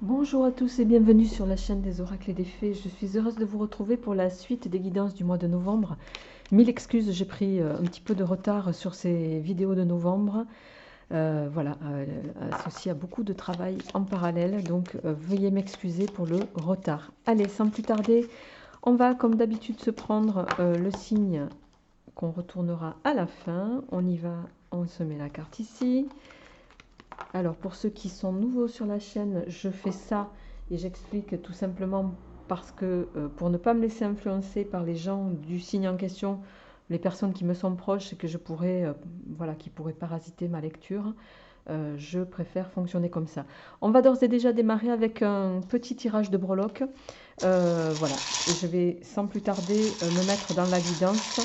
Bonjour à tous et bienvenue sur la chaîne des oracles et des fées. Je suis heureuse de vous retrouver pour la suite des guidances du mois de novembre. Mille excuses, j'ai pris un petit peu de retard sur ces vidéos de novembre. Associé à beaucoup de travail en parallèle, donc veuillez m'excuser pour le retard. Allez, sans plus tarder, on va comme d'habitude se prendre le signe qu'on retournera à la fin. On y va, on se met la carte ici. Alors, pour ceux qui sont nouveaux sur la chaîne, je fais ça et j'explique tout simplement parce que pour ne pas me laisser influencer par les gens du signe en question, les personnes qui me sont proches et que je pourrais, qui pourraient parasiter ma lecture, je préfère fonctionner comme ça. On va d'ores et déjà démarrer avec un petit tirage de breloques. Et je vais sans plus tarder me mettre dans la guidance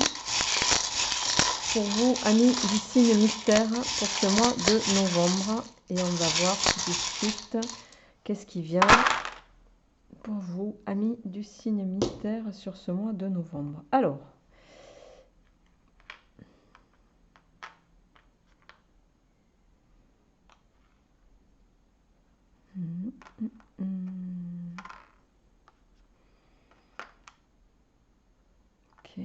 pour vous, amis du signe mystère, pour ce mois de novembre. Et on va voir tout de suite qu'est-ce qui vient pour vous, amis du signe mystère, sur ce mois de novembre. Alors, ok.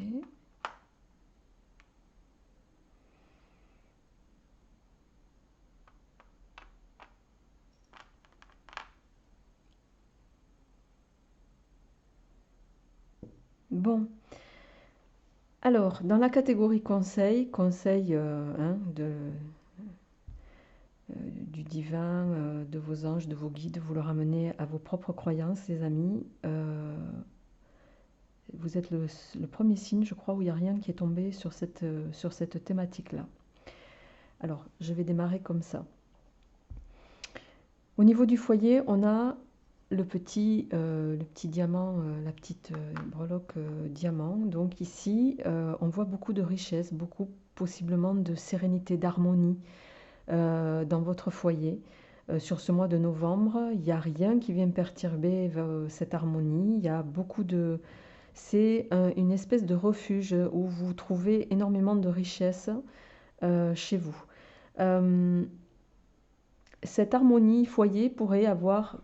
Bon, alors, dans la catégorie conseil, du divin, de vos anges, de vos guides, vous le ramenez à vos propres croyances, les amis. Vous êtes le premier signe, je crois, où il n'y a rien qui est tombé sur cette thématique-là. Alors, je vais démarrer comme ça. Au niveau du foyer, on a le petit diamant, la petite breloque diamant. Donc ici, on voit beaucoup de richesse, beaucoup possiblement de sérénité, d'harmonie dans votre foyer. Sur ce mois de novembre, il n'y a rien qui vient perturber cette harmonie. Il y a beaucoup de... C'est une espèce de refuge où vous trouvez énormément de richesse chez vous. Cette harmonie foyer pourrait avoir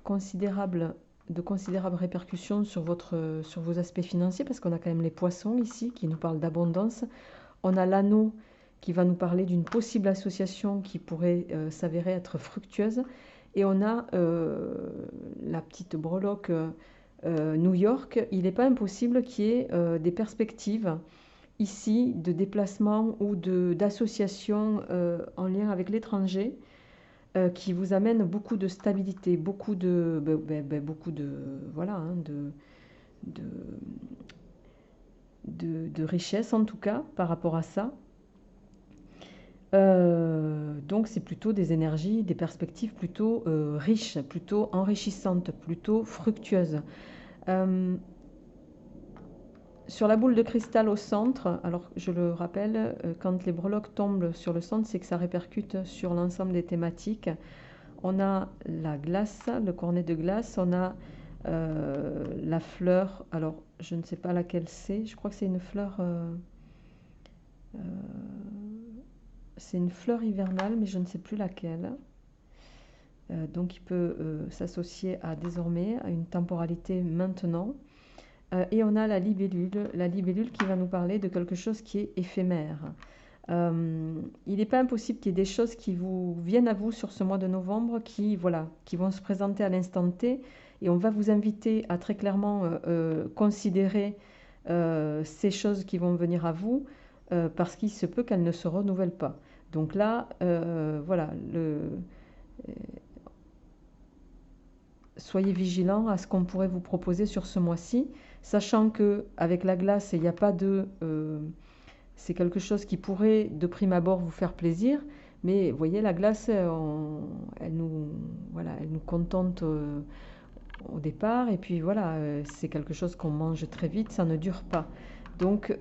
de considérables répercussions sur vos aspects financiers, parce qu'on a quand même les poissons ici qui nous parlent d'abondance. On a l'anneau qui va nous parler d'une possible association qui pourrait s'avérer être fructueuse. Et on a la petite breloque New York. Il n'est pas impossible qu'il y ait des perspectives ici de déplacement ou d'association en lien avec l'étranger qui vous amène beaucoup de stabilité, de, de richesse en tout cas par rapport à ça. Donc c'est plutôt des énergies, des perspectives plutôt riches, plutôt enrichissantes, plutôt fructueuses. Sur la boule de cristal au centre, alors je le rappelle, quand les breloques tombent sur le centre, c'est que ça répercute sur l'ensemble des thématiques. On a la glace, le cornet de glace, on a la fleur, alors je ne sais pas laquelle c'est, je crois que c'est une fleur, c'est une fleur hivernale, mais je ne sais plus laquelle. Donc il peut s'associer à désormais, à une temporalité maintenant. Et on a la libellule qui va nous parler de quelque chose qui est éphémère. Il n'est pas impossible qu'il y ait des choses qui vous viennent à vous sur ce mois de novembre qui vont se présenter à l'instant T, et on va vous inviter à très clairement considérer ces choses qui vont venir à vous parce qu'il se peut qu'elles ne se renouvellent pas. Donc là, soyez vigilants à ce qu'on pourrait vous proposer sur ce mois-ci, sachant que avec la glace, il n'y a pas de c'est quelque chose qui pourrait de prime abord vous faire plaisir, mais vous voyez, la glace, elle nous contente au départ, et puis voilà, c'est quelque chose qu'on mange très vite, ça ne dure pas. Donc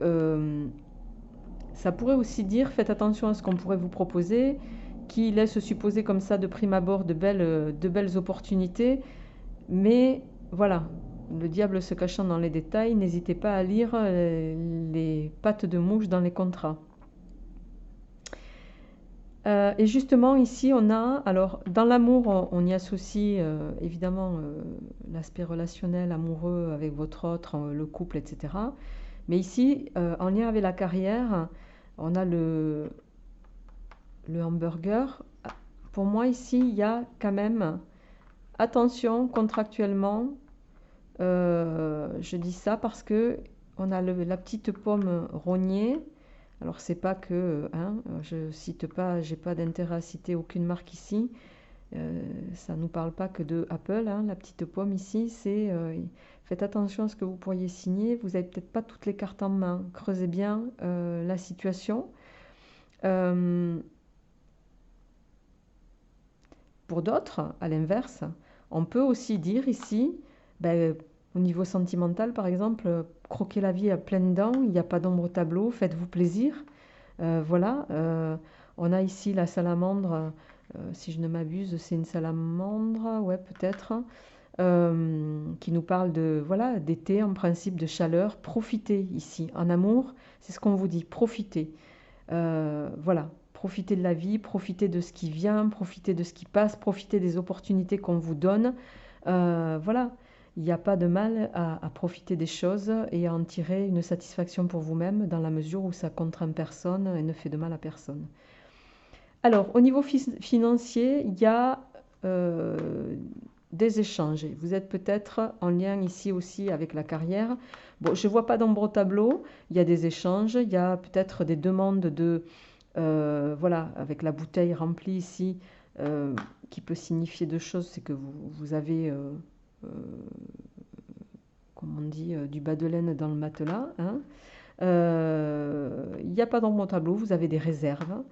ça pourrait aussi dire, faites attention à ce qu'on pourrait vous proposer, qui laisse supposer comme ça de prime abord de belles opportunités, mais voilà, le diable se cachant dans les détails, n'hésitez pas à lire les pattes de mouche dans les contrats. Et justement, ici, on a, alors dans l'amour, on y associe évidemment l'aspect relationnel, amoureux avec votre autre, le couple, etc. Mais ici, en lien avec la carrière, on a le hamburger. Pour moi, ici, il y a quand même, attention, contractuellement, je dis ça parce que on a la petite pomme rognée. Alors c'est pas que, hein, je cite pas, j'ai pas d'intérêt à citer aucune marque ici. Ça nous parle pas que de Apple, hein, la petite pomme ici. C'est faites attention à ce que vous pourriez signer. Vous avez peut-être pas toutes les cartes en main. Creusez bien la situation. Euh, pour d'autres, à l'inverse, on peut aussi dire ici, ben, au niveau sentimental par exemple, croquez la vie à pleines dents, il n'y a pas d'ombre au tableau, faites-vous plaisir. Voilà, on a ici la salamandre, si je ne m'abuse, c'est une salamandre, ouais peut-être, qui nous parle de voilà d'été en principe, de chaleur. Profitez ici, en amour, c'est ce qu'on vous dit, profitez. Voilà, profitez de la vie, profitez de ce qui vient, profitez de ce qui passe, profitez des opportunités qu'on vous donne. Voilà, il n'y a pas de mal à profiter des choses et à en tirer une satisfaction pour vous-même dans la mesure où ça contraint personne et ne fait de mal à personne. Alors, au niveau financier, il y a des échanges. Vous êtes peut-être en lien ici aussi avec la carrière. Bon, je ne vois pas d'ombre au tableau. Il y a des échanges, il y a peut-être des demandes de... voilà, avec la bouteille remplie ici, qui peut signifier deux choses. C'est que vous avez, comme on dit, du bas de laine dans le matelas, hein. Il n'y a pas d'ombre au tableau, vous avez des réserves.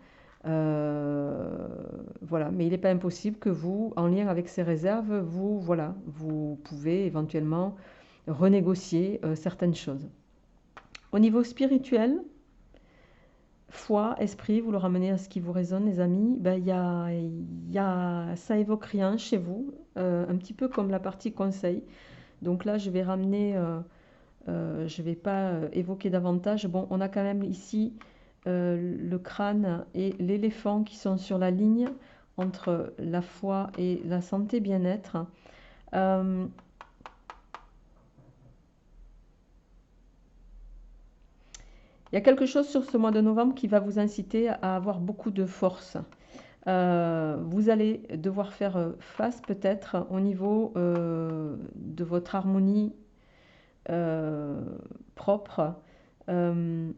Voilà, mais il n'est pas impossible que vous, en lien avec ces réserves, voilà, vous pouvez éventuellement renégocier certaines choses. Au niveau spirituel, foi, esprit, vous le ramenez à ce qui vous résonne, les amis, ben, ça évoque rien chez vous, un petit peu comme la partie conseil. Donc là, je vais ramener, je ne vais pas évoquer davantage. Bon, on a quand même ici le crâne et l'éléphant qui sont sur la ligne entre la foi et la santé bien-être. Il y a quelque chose sur ce mois de novembre qui va vous inciter à avoir beaucoup de force. Vous allez devoir faire face peut-être au niveau de votre harmonie propre. Il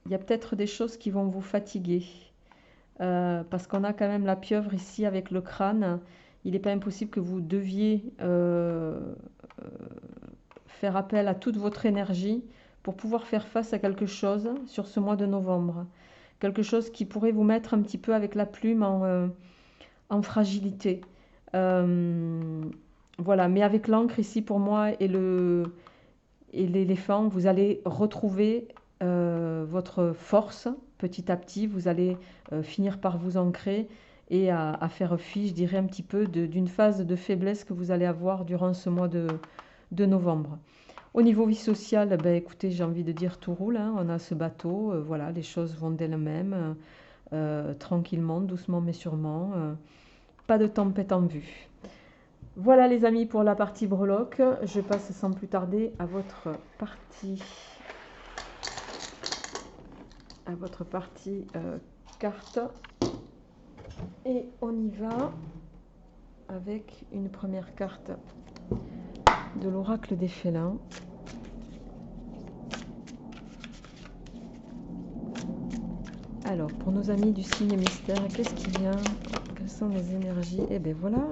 y a peut-être des choses qui vont vous fatiguer. Parce qu'on a quand même la pieuvre ici avec le crâne. Il n'est pas impossible que vous deviez faire appel à toute votre énergie pour pouvoir faire face à quelque chose sur ce mois de novembre. Quelque chose qui pourrait vous mettre un petit peu avec la plume en fragilité. Voilà, mais avec l'encre ici pour moi et l'éléphant, vous allez retrouver votre force petit à petit. Vous allez finir par vous ancrer et à faire fi, je dirais, un petit peu d'une phase de faiblesse que vous allez avoir durant ce mois de novembre. Au niveau vie sociale, ben, écoutez, j'ai envie de dire tout roule, hein. On a ce bateau, voilà, les choses vont d'elles-mêmes, tranquillement, doucement mais sûrement. Pas de tempête en vue. Voilà les amis pour la partie breloque. Je passe sans plus tarder à votre partie carte. Et on y va avec une première carte de l'oracle des félins. Alors, pour nos amis du signe mystère, qu'est-ce qui vient? Quelles sont les énergies? Eh bien voilà.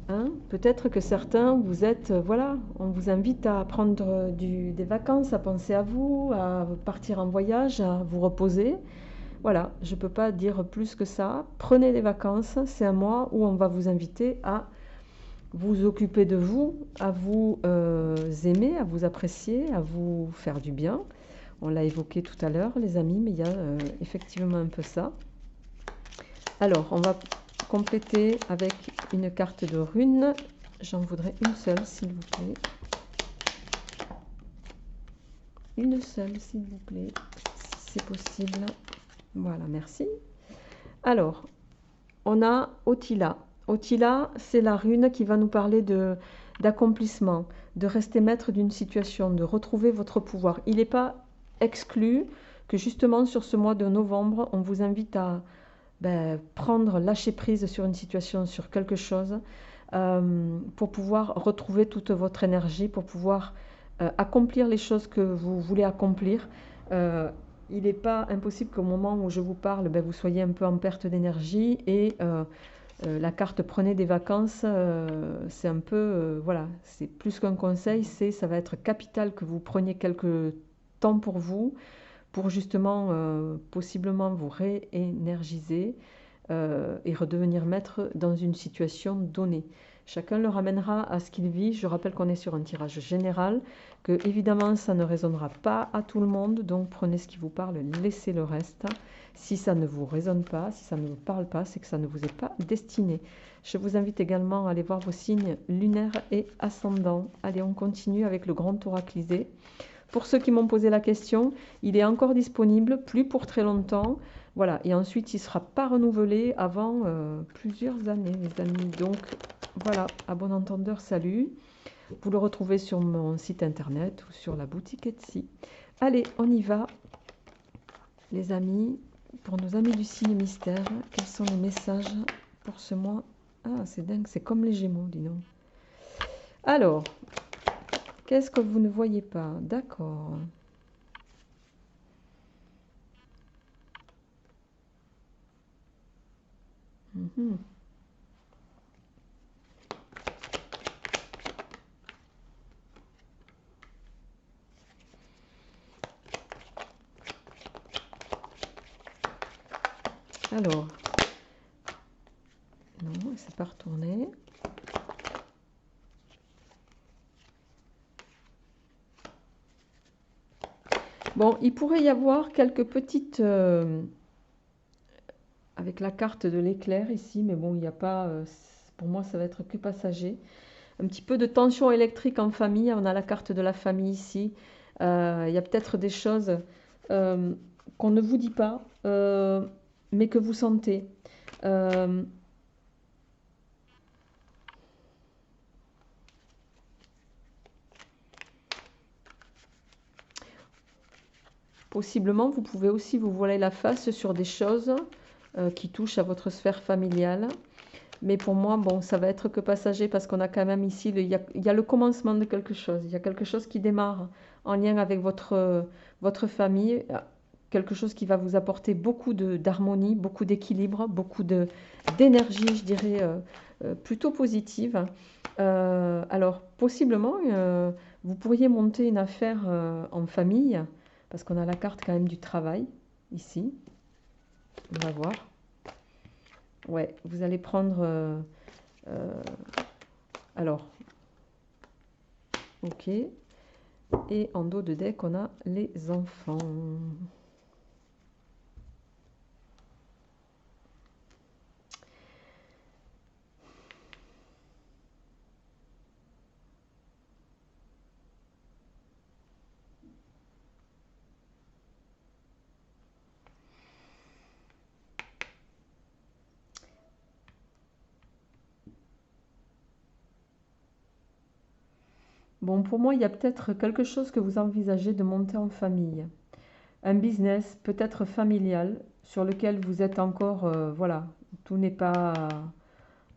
Hein, peut-être que certains, vous êtes, voilà, on vous invite à prendre des vacances, à penser à vous, à partir en voyage, à vous reposer. Voilà, je ne peux pas dire plus que ça. Prenez des vacances, c'est un mois où on va vous inviter à vous occuper de vous, à vous aimer, à vous apprécier, à vous faire du bien. On l'a évoqué tout à l'heure, les amis, mais il y a effectivement un peu ça. Alors, on va compléter avec une carte de runes. J'en voudrais une seule, s'il vous plaît. Une seule, s'il vous plaît. c'est possible. Voilà, merci. Alors, on a Otila. Otila, c'est la rune qui va nous parler d'accomplissement, de rester maître d'une situation, de retrouver votre pouvoir. Il n'est pas exclu que justement sur ce mois de novembre, on vous invite à prendre, lâcher prise sur une situation, sur quelque chose, pour pouvoir retrouver toute votre énergie, pour pouvoir accomplir les choses que vous voulez accomplir. Il n'est pas impossible qu'au moment où je vous parle, vous soyez un peu en perte d'énergie et la carte prenez des vacances, c'est un peu, voilà, c'est plus qu'un conseil, ça va être capital que vous preniez quelques temps pour justement possiblement vous réénergiser et redevenir maître dans une situation donnée. Chacun le ramènera à ce qu'il vit. Je rappelle qu'on est sur un tirage général, que évidemment ça ne résonnera pas à tout le monde, donc prenez ce qui vous parle, laissez le reste. Si ça ne vous résonne pas, si ça ne vous parle pas, c'est que ça ne vous est pas destiné. Je vous invite également à aller voir vos signes lunaires et ascendants. Allez, on continue avec le grand oraclisé. Pour ceux qui m'ont posé la question, il est encore disponible, plus pour très longtemps. Voilà, et ensuite il ne sera pas renouvelé avant plusieurs années, les amis. Donc voilà, à bon entendeur, salut. Vous le retrouvez sur mon site internet ou sur la boutique Etsy. Allez, on y va, les amis. Pour nos amis du signe mystère, quels sont les messages pour ce mois? Ah, c'est dingue, c'est comme les Gémeaux, dis donc. Alors, qu'est-ce que vous ne voyez pas? D'accord. Mhm. Alors, non, c'est pas retourné. Bon, il pourrait y avoir quelques petites... avec la carte de l'éclair ici, mais bon, il n'y a pas... pour moi, ça va être que passager. Un petit peu de tension électrique en famille. On a la carte de la famille ici. Il y a peut-être des choses qu'on ne vous dit pas, mais que vous sentez. Euh, Possiblement, vous pouvez aussi vous voiler la face sur des choses qui touchent à votre sphère familiale. Mais pour moi, bon, ça va être que passager parce qu'on a quand même ici, il y a le commencement de quelque chose. Il y a quelque chose qui démarre en lien avec votre famille, quelque chose qui va vous apporter beaucoup d'harmonie, beaucoup d'équilibre, beaucoup d'énergie, je dirais, plutôt positive. Alors, possiblement, vous pourriez monter une affaire en famille, parce qu'on a la carte quand même du travail ici. On va voir. Ouais, vous allez prendre... alors, ok. Et en dos de deck, on a les enfants. Bon, pour moi, il y a peut-être quelque chose que vous envisagez de monter en famille. Un business peut-être familial sur lequel vous êtes encore, voilà, tout n'est pas...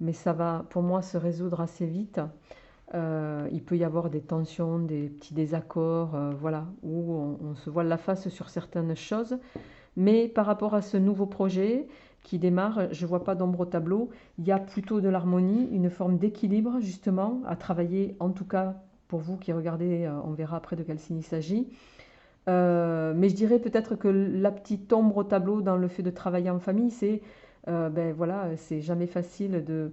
Mais ça va, pour moi, se résoudre assez vite. Il peut y avoir des tensions, des petits désaccords, voilà, où on se voile la face sur certaines choses. Mais par rapport à ce nouveau projet qui démarre, je ne vois pas d'ombre au tableau. Il y a plutôt de l'harmonie, une forme d'équilibre justement à travailler, en tout cas pour vous qui regardez, on verra après de quel signe il s'agit. Mais je dirais peut-être que la petite ombre au tableau dans le fait de travailler en famille, c'est voilà, c'est jamais facile de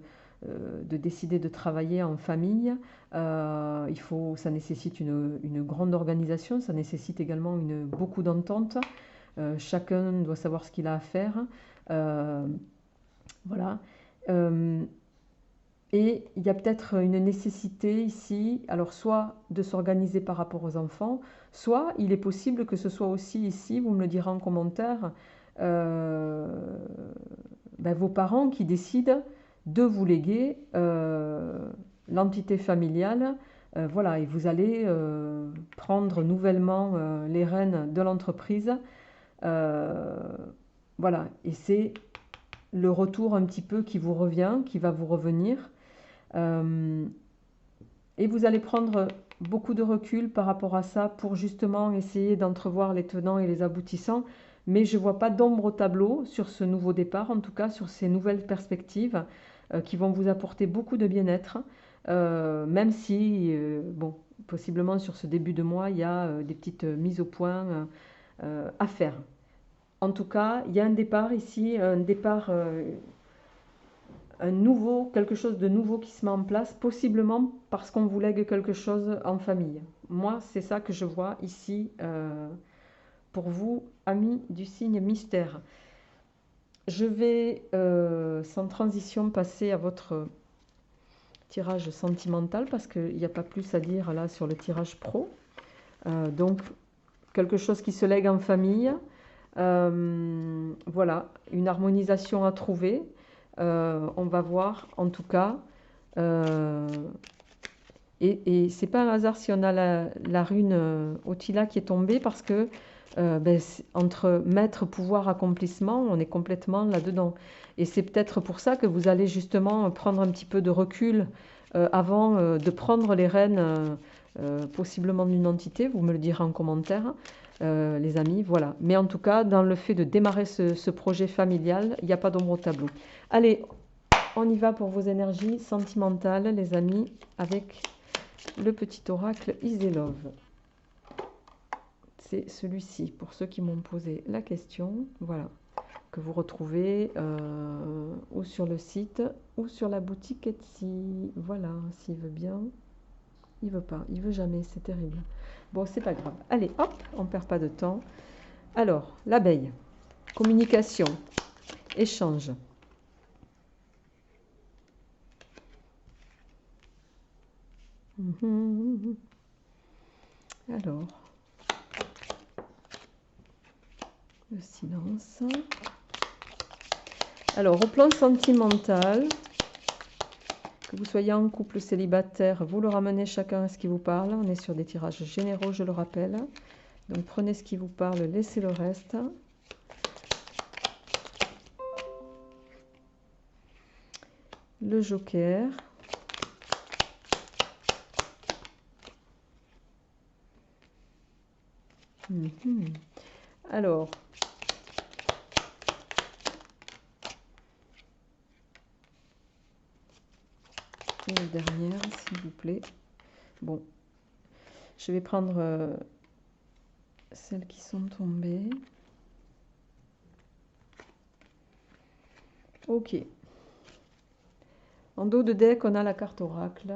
décider de travailler en famille. Ça nécessite une grande organisation, ça nécessite également beaucoup d'entente. Chacun doit savoir ce qu'il a à faire. Voilà. Euh, Et il y a peut-être une nécessité ici, alors soit de s'organiser par rapport aux enfants, soit il est possible que ce soit aussi ici, vous me le direz en commentaire, euh, vos parents qui décident de vous léguer l'entité familiale. Voilà, et vous allez prendre nouvellement les rênes de l'entreprise. Euh, voilà, et c'est le retour un petit peu qui vous revient, qui va vous revenir. Et vous allez prendre beaucoup de recul par rapport à ça pour justement essayer d'entrevoir les tenants et les aboutissants. Mais je ne vois pas d'ombre au tableau sur ce nouveau départ, en tout cas sur ces nouvelles perspectives qui vont vous apporter beaucoup de bien-être. Même si, bon, possiblement sur ce début de mois, il y a des petites mises au point à faire. En tout cas, il y a un départ ici, un départ quelque chose de nouveau qui se met en place, possiblement parce qu'on vous lègue quelque chose en famille. Moi, c'est ça que je vois ici pour vous, amis du signe mystère. Je vais sans transition passer à votre tirage sentimental parce qu'il n'y a pas plus à dire là sur le tirage pro. Donc, quelque chose qui se lègue en famille. Voilà, une harmonisation à trouver. On va voir en tout cas. Et c'est pas un hasard si on a la rune Otila qui est tombée parce que entre maître, pouvoir, accomplissement, on est complètement là-dedans. Et c'est peut-être pour ça que vous allez justement prendre un petit peu de recul avant de prendre les rênes possiblement d'une entité. Vous me le direz en commentaire, les amis. Voilà. Mais en tout cas, dans le fait de démarrer ce projet familial, il n'y a pas d'ombre au tableau. Allez, on y va pour vos énergies sentimentales, les amis, avec le petit oracle Iselov. C'est celui-ci, pour ceux qui m'ont posé la question, voilà, que vous retrouvez ou sur le site ou sur la boutique Etsy. Voilà, s'il veut bien, il veut pas, il veut jamais, c'est terrible. Bon, c'est pas grave. Allez, hop, on perd pas de temps. Alors, l'abeille, communication, échange. Alors, le silence. Alors, au plan sentimental, que vous soyez en couple célibataire, vous le ramenez chacun à ce qui vous parle. On est sur des tirages généraux, je le rappelle. Donc, prenez ce qui vous parle, laissez le reste. Le joker. Alors, et la dernière, s'il vous plaît. Bon, je vais prendre celles qui sont tombées. Ok. En dos de deck, on a la carte oracle,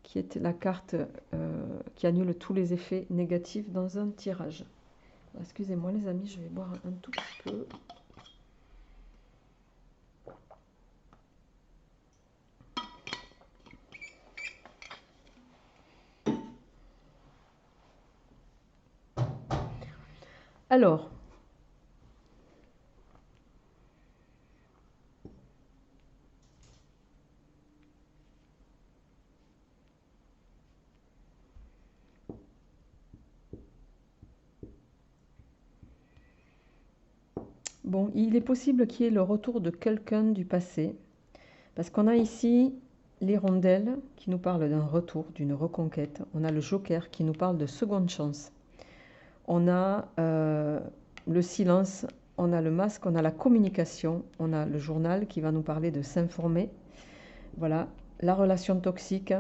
qui est la carte qui annule tous les effets négatifs dans un tirage. Excusez-moi les amis, je vais boire un tout petit peu. Alors, bon, il est possible qu'il y ait le retour de quelqu'un du passé, parce qu'on a ici l'hirondelle qui nous parle d'un retour, d'une reconquête. On a le joker qui nous parle de seconde chance. On a le silence, on a le masque, on a la communication, on a le journal qui va nous parler de s'informer. Voilà, la relation toxique,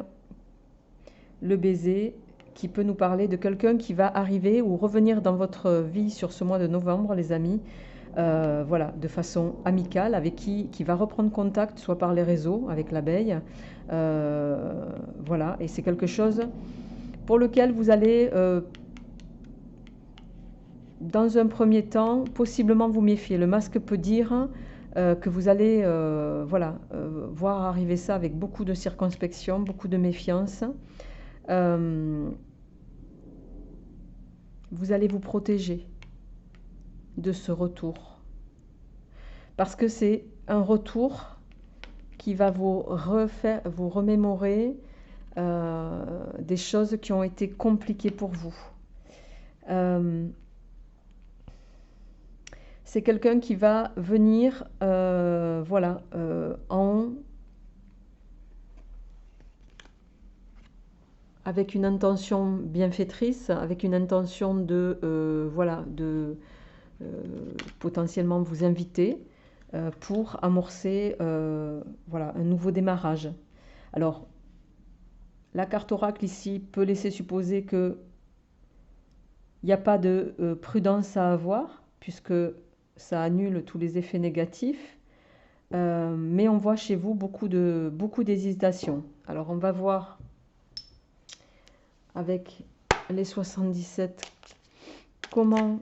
le baiser qui peut nous parler de quelqu'un qui va arriver ou revenir dans votre vie sur ce mois de novembre, les amis. Voilà, de façon amicale, avec qui va reprendre contact, soit par les réseaux, avec l'abeille. Voilà, et c'est quelque chose pour lequel vous allez, dans un premier temps, possiblement vous méfier. Le masque peut dire que vous allez voilà, voir arriver ça avec beaucoup de circonspection, beaucoup de méfiance. Vous allez vous protéger de ce retour. Parce que c'est un retour qui va vous remémorer des choses qui ont été compliquées pour vous. C'est quelqu'un qui va venir, voilà, avec une intention bienfaitrice, avec une intention de, voilà, de potentiellement vous inviter pour amorcer, voilà, un nouveau démarrage. Alors, la carte oracle ici peut laisser supposer que il n'y a pas de prudence à avoir, puisque ça annule tous les effets négatifs. Mais on voit chez vous beaucoup d'hésitation. Alors on va voir avec les 77 comment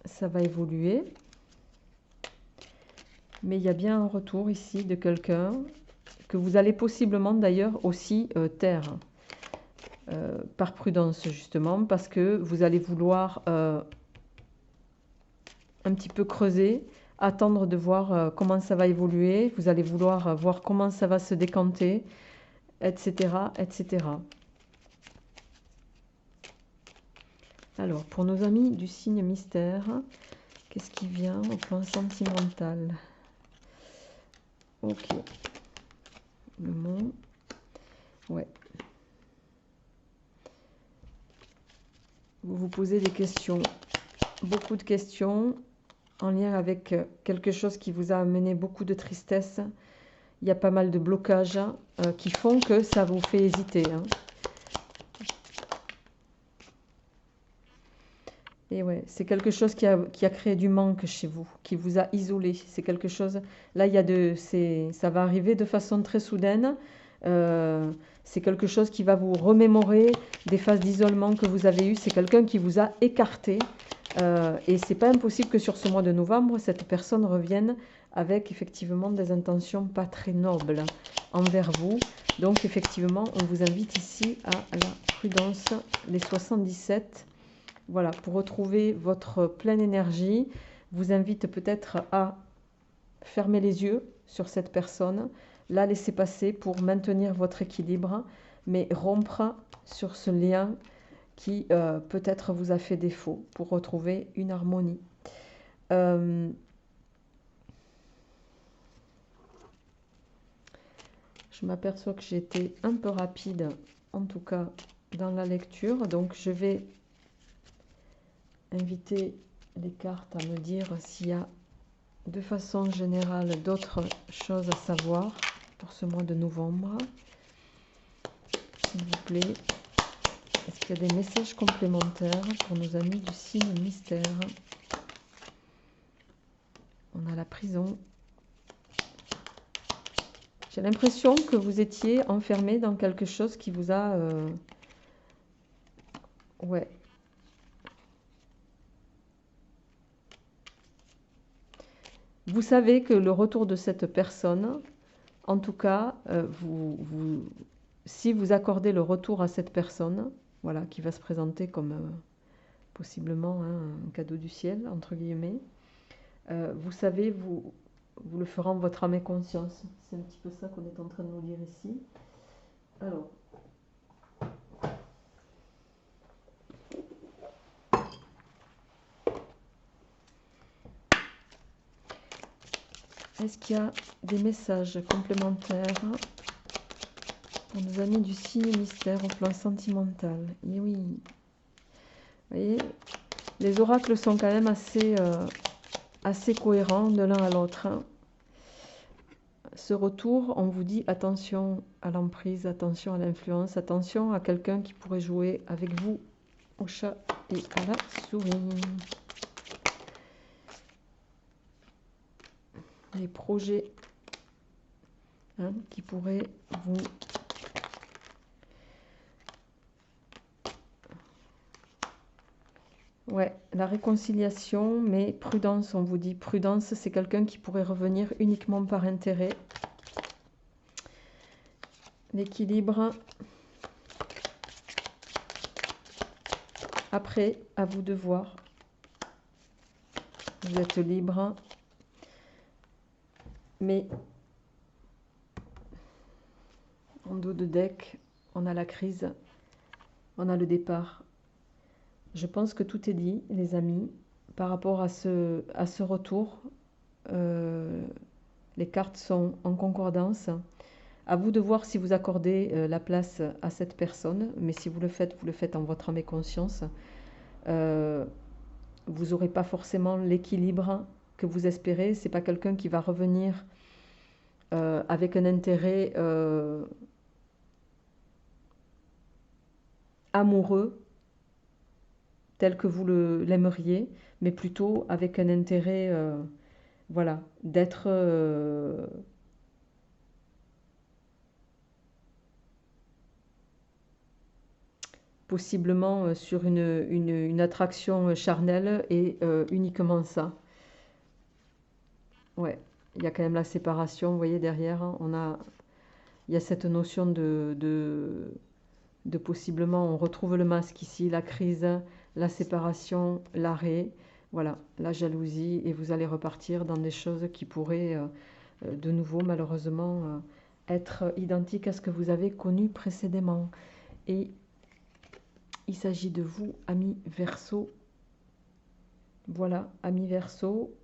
ça va évoluer. Mais il y a bien un retour ici de quelqu'un que vous allez possiblement d'ailleurs aussi taire. Par prudence justement, parce que vous allez vouloir un petit peu creuser, attendre de voir comment ça va évoluer, vous allez vouloir voir comment ça va se décanter, etc. etc. Alors, pour nos amis du signe mystère, qu'est-ce qui vient au plan sentimental? Ok. Le mont. Ouais. Vous vous posez des questions, beaucoup de questions en lien avec quelque chose qui vous a amené beaucoup de tristesse. Il y a pas mal de blocages qui font que ça vous fait hésiter. Hein. Et ouais, c'est quelque chose qui a créé du manque chez vous, qui vous a isolé. C'est quelque chose. Là, ça va arriver de façon très soudaine. C'est quelque chose qui va vous remémorer des phases d'isolement que vous avez eues. C'est quelqu'un qui vous a écarté. Et c'est pas impossible que sur ce mois de novembre, cette personne revienne avec effectivement des intentions pas très nobles envers vous. Donc effectivement, on vous invite ici à la prudence, les 77. Voilà, pour retrouver votre pleine énergie, vous invite peut-être à fermer les yeux sur cette personne, la laisser passer pour maintenir votre équilibre, mais rompre sur ce lien qui peut-être vous a fait défaut pour retrouver une harmonie. Je m'aperçois que j'ai été un peu rapide, en tout cas dans la lecture, donc je vais inviter les cartes à me dire s'il y a de façon générale d'autres choses à savoir pour ce mois de novembre. S'il vous plaît, est-ce qu'il y a des messages complémentaires pour nos amis du signe mystère? On a la prison. J'ai l'impression que vous étiez enfermé dans quelque chose qui vous a... ouais. Vous savez que le retour de cette personne, en tout cas, si vous accordez le retour à cette personne, voilà, qui va se présenter comme possiblement hein, un cadeau du ciel, entre guillemets, vous savez, vous le ferez en votre âme et conscience. C'est un petit peu ça qu'on est en train de nous dire ici. Alors, est-ce qu'il y a des messages complémentaires pour nos amis du signe mystère au plan sentimental? Et oui, vous voyez, les oracles sont quand même assez cohérents de l'un à l'autre. Hein. Ce retour, on vous dit attention à l'emprise, attention à l'influence, attention à quelqu'un qui pourrait jouer avec vous au chat et à la souris. Les projets hein, qui pourraient vous... Ouais, la réconciliation, mais prudence, on vous dit. Prudence, c'est quelqu'un qui pourrait revenir uniquement par intérêt. L'équilibre. Après, à vous de voir. Vous êtes libre. Mais en dos de deck, on a la crise. On a le départ. Je pense que tout est dit, les amis, par rapport à ce retour. Les cartes sont en concordance. À vous de voir si vous accordez la place à cette personne, mais si vous le faites en votre âme et conscience. Vous n'aurez pas forcément l'équilibre que vous espérez. C'est pas quelqu'un qui va revenir avec un intérêt amoureux tel que vous l'aimeriez, mais plutôt avec un intérêt, voilà, d'être possiblement sur une attraction charnelle et uniquement ça. Ouais, il y a quand même la séparation, vous voyez derrière, hein, il y a cette notion de possiblement, on retrouve le masque ici, la crise, la séparation, l'arrêt, voilà, la jalousie, et vous allez repartir dans des choses qui pourraient de nouveau malheureusement être identiques à ce que vous avez connu précédemment. Et il s'agit de vous, amis Verseau. Voilà, amis Verseau,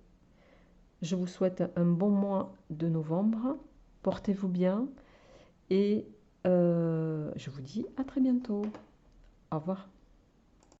je vous souhaite un bon mois de novembre. Portez-vous bien et je vous dis à très bientôt. Au revoir.